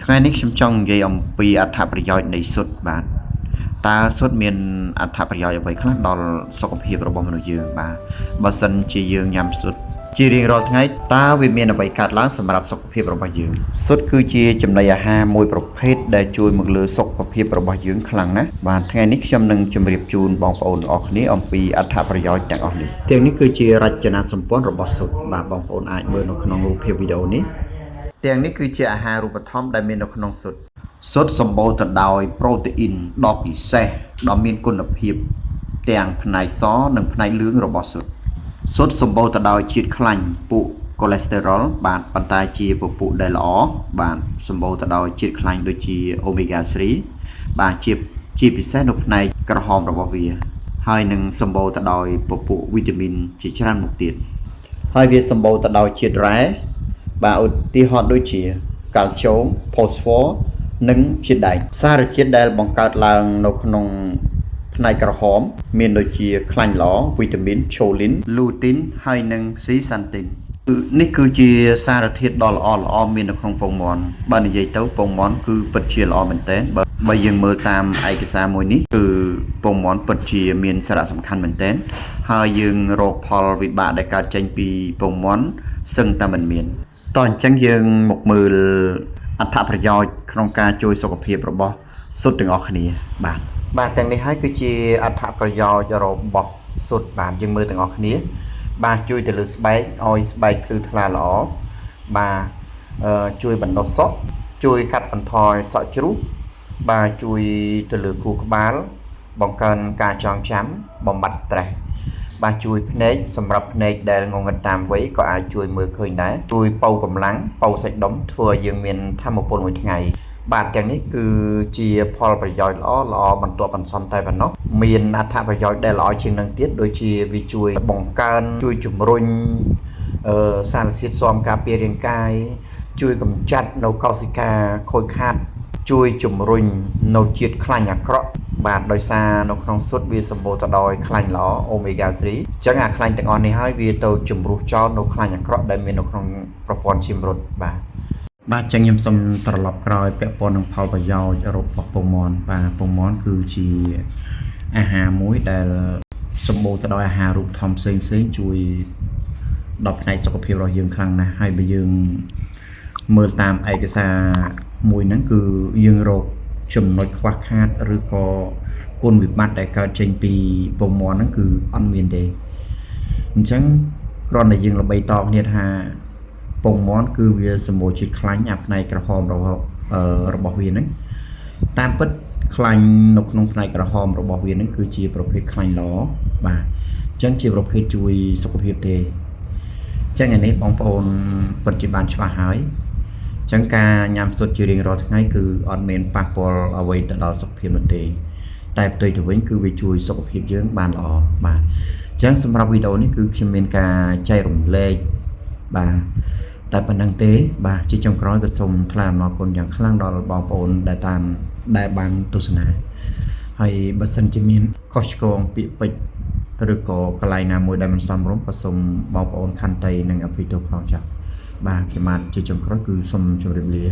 ថ្ងៃនេះខ្ញុំចង់និយាយអំពីអត្ថប្រយោជន៍នៃស៊ុតបាទតើស៊ុតមានអត្ថប្រយោជន៍អ្វីខ្លះដល់សុខភាពរបស់មនុស្សយើងបាទបើសិនជាយើងញ៉ាំស៊ុតជារៀងរាល់ថ្ងៃតើវាមានអ្វីកើតឡើងសម្រាប់សុខភាពរបស់យើងស៊ុតគឺជាចំណីអាហារមួយប្រភេទដែលជួយមកលើសុខភាពរបស់យើងខ្លាំងណាស់បាទថ្ងៃនេះខ្ញុំនឹងជម្រាបជូនបងប្អូនទាំងអស់គ្នាអំពីអត្ថប្រយោជន៍ទាំងអស់នេះទាំងនេះគឺជារចនាសម្ព័ន្ធរបស់ស៊ុតបាទបងប្អូនអាចមើលនៅក្នុងរូបភាពវីដេអូនេះទាំងនេះគឺជាអាហាររូបត្ថម្ភដែលមាននៅក្នុងស៊ុតស៊ុតសម្បូរទៅដោយប្រូតេអ៊ីនដ៏ពិសេសដ៏មានគុណភាពទាំងផ្នែកសនិងផ្នែកលឿងរបស់ស៊ុតស៊ុតសម្បូរទៅដោយជាតិខ្លាញ់ពួកកូលេស្តេរ៉ុលបាទប៉ុន្តែជាពពួកដែលល្អបាទសម្បូរទៅដោយជាតិខ្លាញ់ដូចជាអូមេហ្គា3បាទជាពិសេសនៅផ្នែកក្រហមរបស់វាហើយនឹងសម្បូរទៅដោយពពួកវីតាមីនជាច្រើនមុខទៀតហើយវាសម្បូរទៅដោយជាតិរ៉ែបាទឧទាហរណ៍ដូចជាកាល់ស្យូមផូស្វ័រនិងជាតិដែកសារជាតិដែលបង្កើតឡើងនៅក្នុងផ្នែកក្រហមមានដូចជាខ្លាញ់ល្អវីតាមីនឆូលីនលូទីនហើយនិងស៊ីសាន់ទីននេះគឺជាសារធាតុដ៏ល្អមាននៅក្នុងពងមាន់បើនិយាយទៅពងមាន់គឺពិតជាល្អមែនទែនបើយើងមើលតាមឯកសារមួយនេះគឺពងមាន់ពិតជាមានសារៈសំខាន់មែនទែនហើយយើងរកផលវិបាកដែលកើតចេញពីពងមាន់សឹងតែមិនមានតោះអញ្ចឹងយើងមកមើលអត្ថប្រយោជន៍ក្នុងការជួយសុខភាពរបស់ស៊ុតទាំងអស់គ្នាបាទទាំងនេះហើយគឺជាអត្ថប្រយោជន៍របស់ស៊ុតបាទយើងមើលទាំងអស់គ្នាបាទជួយទៅលើស្បែកឲ្យស្បែកភ្លឺថ្លាល្អបាទជួយបណ្ដុះសក់ជួយកាត់បន្ថយសក់ជ្រុះបាទជួយទៅលើខួរក្បាលបង្កើនការចងចាំបំបាត់ stress បាទជួយភ្នែកសម្រាប់ភ្នែកដែលងងឹតតាមវ័យក៏អាចជួយមើលឃើញដែរជួយប៉ូវកម្លាំងប៉ូវសាច់ដុំធ្វើឲ្យយើងមានថាមពលមួយថ្ងៃបាទទាំងនេះគឺជាផលប្រយោជន៍ល្អបន្ទាប់បន្សំតែប៉ុណ្ណោះមានអត្ថប្រយោជន៍ដែលល្អជាងនឹងទៀតដូចជាវាជួយបង្កើនជួយជំរុញសារធាតុស៊ាំការពាររាងកាយជួយកម្ចាត់នៅកោសិកាខូចខាតជួយជំរុញនៅជាតិខ្លាញ់អាក្រក់បាទដោយសារនៅក្នុងស៊ុតវាសម្បូរទៅដោយខ្លាញ់ល្អអូមេហ្គា3អញ្ចឹងអាខ្លាញ់ទាំងអស់នេះហើយវាទៅជំរុះចោលនៅខ្លាញ់អាក្រក់ដែលមាននៅក្នុងប្រព័ន្ធឈាមរត់បាទចឹងខ្ញុំសូមត្រឡប់ក្រោយពាក់ព័ន្ធនឹងផលប្រយោជន៍របស់ពងមាន់បាទពងមាន់គឺជាអាហារមួយដែលសម្បូរទៅដោយអាហាររូបធម្មផ្សេងជួយដល់ផ្នែកសុខភាពរបស់យើងខ្លាំងណាស់ហើយបើយើងមើលតាមឯកសារមួយហ្នឹងគឺយើងរកចំណុចខ្វះខាតឬក៏គុណវិបត្តិដែលកើតចេញពីពងមាន់ហ្នឹងគឺអត់មានទេអញ្ចឹងគ្រាន់តែយើងល្បីតគ្នាថាពងមាន់គឺវាសម្បូរជាតិខ្លាញ់អាផ្នែកក្រហមរបស់វាហ្នឹងតាមពិតខ្លាញ់នៅក្នុងផ្នែកក្រហមរបស់វាហ្នឹងគឺជាប្រភេទខ្លាញ់ល្អបាទអញ្ចឹងជាប្រភេទជួយសុខភាពទេអញ្ចឹងឯនេះបងប្អូនពិតជាបានច្បាស់ហើយអញ្ចឹងការញ៉ាំស៊ុតជារៀងរាល់ថ្ងៃគឺអត់មានប៉ះពាល់អ្វីទៅដល់សុខភាពនោះទេតែផ្ទុយទៅវិញគឺវាជួយសុខភាពយើងបានល្អបាទអញ្ចឹងសម្រាប់វីដេអូនេះគឺខ្ញុំមានការចែករំលែកបាទតែប៉ុណ្្នឹងទេបាទជាចុងក្រោយក៏សូមថ្លែងអំណរគុណយ៉ាងខ្លាំងដល់បងប្អូនដែលបានទស្សនាហើយបើសិនជាមានខុសឆ្គងពាក្យពេចន៍ឬក៏កន្លែងណាមួយដែលមិនសមរម្យក៏សូមបងប្អូនខន្តីនិងអភ័យទោសផងចា៎បាទខ្ញុំបាទជាចុងក្រោយគឺសូមជម្រាបលា